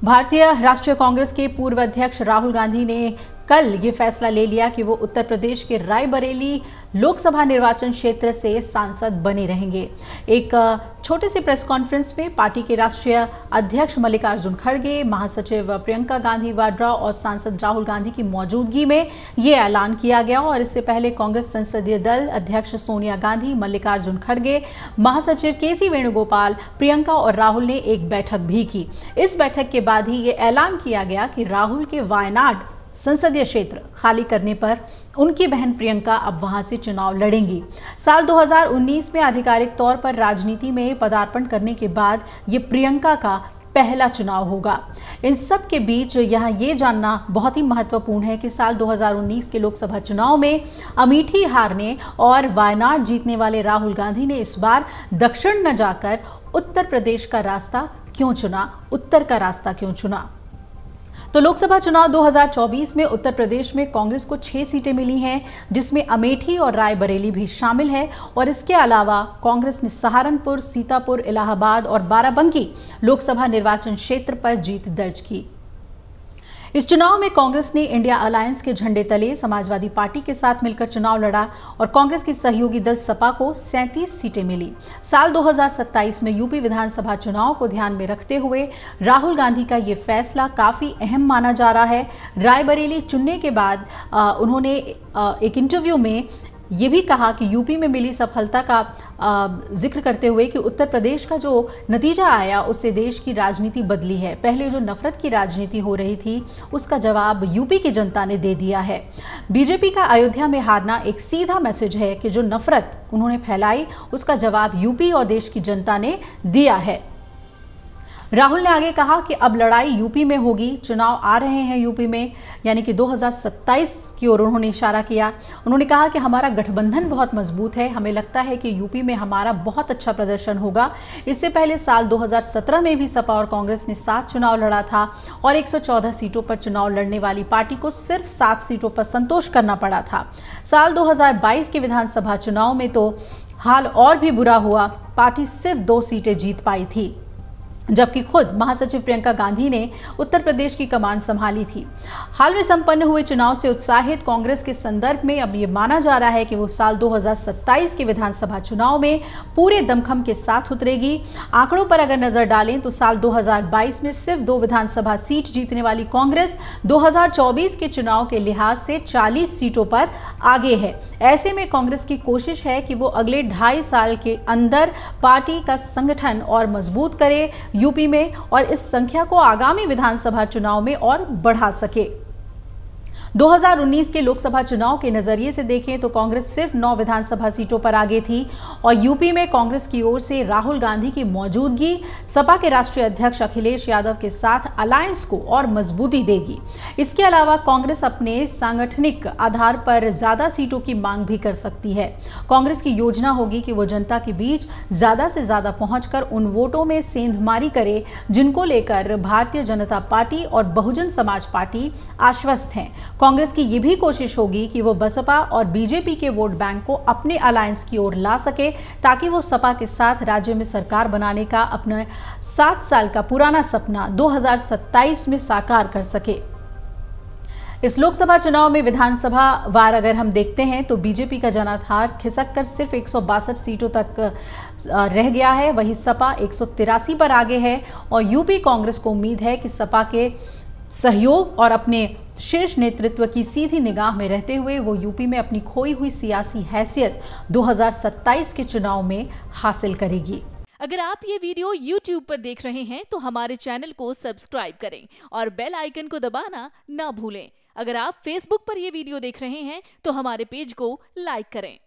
भारतीय राष्ट्रीय कांग्रेस के पूर्व अध्यक्ष राहुल गांधी ने कल ये फैसला ले लिया कि वो उत्तर प्रदेश के रायबरेली लोकसभा निर्वाचन क्षेत्र से सांसद बने रहेंगे। एक छोटे से प्रेस कॉन्फ्रेंस में पार्टी के राष्ट्रीय अध्यक्ष मल्लिकार्जुन खड़गे, महासचिव प्रियंका गांधी वाड्रा और सांसद राहुल गांधी की मौजूदगी में ये ऐलान किया गया। और इससे पहले कांग्रेस संसदीय दल अध्यक्ष सोनिया गांधी, मल्लिकार्जुन खड़गे, महासचिव केसी वेणुगोपाल, प्रियंका और राहुल ने एक बैठक भी की। इस बैठक के बाद ही ये ऐलान किया गया कि राहुल के वायनाड संसदीय क्षेत्र खाली करने पर उनकी बहन प्रियंका अब वहां से चुनाव लड़ेंगी। साल 2019 में आधिकारिक तौर पर राजनीति में पदार्पण करने के बाद ये प्रियंका का पहला चुनाव होगा। इन सब के बीच यहाँ ये जानना बहुत ही महत्वपूर्ण है कि साल 2019 के लोकसभा चुनाव में अमेठी हारने और वायनाड जीतने वाले राहुल गांधी ने इस बार दक्षिण न जाकर उत्तर प्रदेश का रास्ता क्यों चुना, उत्तर का रास्ता क्यों चुना। तो लोकसभा चुनाव 2024 में उत्तर प्रदेश में कांग्रेस को 6 सीटें मिली हैं, जिसमें अमेठी और रायबरेली भी शामिल है। और इसके अलावा कांग्रेस ने सहारनपुर, सीतापुर, इलाहाबाद और बाराबंकी लोकसभा निर्वाचन क्षेत्र पर जीत दर्ज की। इस चुनाव में कांग्रेस ने इंडिया अलायंस के झंडे तले समाजवादी पार्टी के साथ मिलकर चुनाव लड़ा और कांग्रेस की सहयोगी दल सपा को 37 सीटें मिली। साल 2027 में यूपी विधानसभा चुनाव को ध्यान में रखते हुए राहुल गांधी का ये फैसला काफी अहम माना जा रहा है। रायबरेली चुनने के बाद उन्होंने एक इंटरव्यू में ये भी कहा कि यूपी में मिली सफलता का जिक्र करते हुए कि उत्तर प्रदेश का जो नतीजा आया उससे देश की राजनीति बदली है। पहले जो नफरत की राजनीति हो रही थी उसका जवाब यूपी की जनता ने दे दिया है। बीजेपी का अयोध्या में हारना एक सीधा मैसेज है कि जो नफरत उन्होंने फैलाई उसका जवाब यूपी और देश की जनता ने दिया है। राहुल ने आगे कहा कि अब लड़ाई यूपी में होगी, चुनाव आ रहे हैं यूपी में, यानी कि 2027 की ओर उन्होंने इशारा किया। उन्होंने कहा कि हमारा गठबंधन बहुत मजबूत है, हमें लगता है कि यूपी में हमारा बहुत अच्छा प्रदर्शन होगा। इससे पहले साल 2017 में भी सपा और कांग्रेस ने 7 चुनाव लड़ा था और 114 सीटों पर चुनाव लड़ने वाली पार्टी को सिर्फ 7 सीटों पर संतोष करना पड़ा था। साल 2022 के विधानसभा चुनाव में तो हाल और भी बुरा हुआ, पार्टी सिर्फ 2 सीटें जीत पाई थी, जबकि खुद महासचिव प्रियंका गांधी ने उत्तर प्रदेश की कमान संभाली थी। हाल में संपन्न हुए चुनाव से उत्साहित कांग्रेस के संदर्भ में अब ये माना जा रहा है कि वो साल 2027 के विधानसभा चुनाव में पूरे दमखम के साथ उतरेगी। आंकड़ों पर अगर नजर डालें तो साल 2022 में सिर्फ 2 विधानसभा सीट जीतने वाली कांग्रेस 2024 के चुनाव के लिहाज से 40 सीटों पर आगे है। ऐसे में कांग्रेस की कोशिश है कि वो अगले 2.5 साल के अंदर पार्टी का संगठन और मजबूत करे यूपी में और इस संख्या को आगामी विधानसभा चुनाव में और बढ़ा सके। 2019 के लोकसभा चुनाव के नजरिए से देखें तो कांग्रेस सिर्फ 9 विधानसभा सीटों पर आगे थी और यूपी में कांग्रेस की ओर से राहुल गांधी की मौजूदगी सपा के राष्ट्रीय अध्यक्ष अखिलेश यादव के साथ अलायंस को और मजबूती देगी। इसके अलावा कांग्रेस अपने सांगठनिक आधार पर ज्यादा सीटों की मांग भी कर सकती है। कांग्रेस की योजना होगी कि वो जनता के बीच ज्यादा से ज्यादा पहुंचकर उन वोटों में सेंधमारी करे जिनको लेकर भारतीय जनता पार्टी और बहुजन समाज पार्टी आश्वस्त हैं। कांग्रेस की ये भी कोशिश होगी कि वो बसपा और बीजेपी के वोट बैंक को अपने अलायंस की ओर ला सके ताकि वो सपा के साथ राज्य में सरकार बनाने का अपना 7 साल का पुराना सपना 2027 में साकार कर सके। इस लोकसभा चुनाव में विधानसभा वार अगर हम देखते हैं तो बीजेपी का जनाधार खिसक कर सिर्फ 162 सीटों तक रह गया है, वहीं सपा 183 पर आगे है और यूपी कांग्रेस को उम्मीद है कि सपा के सहयोग और अपने शीर्ष नेतृत्व की सीधी निगाह में रहते हुए वो यूपी में अपनी खोई हुई सियासी हैसियत 2027 के चुनाव में हासिल करेगी। अगर आप ये वीडियो YouTube पर देख रहे हैं तो हमारे चैनल को सब्सक्राइब करें और बेल आइकन को दबाना ना भूलें। अगर आप Facebook पर ये वीडियो देख रहे हैं तो हमारे पेज को लाइक करें।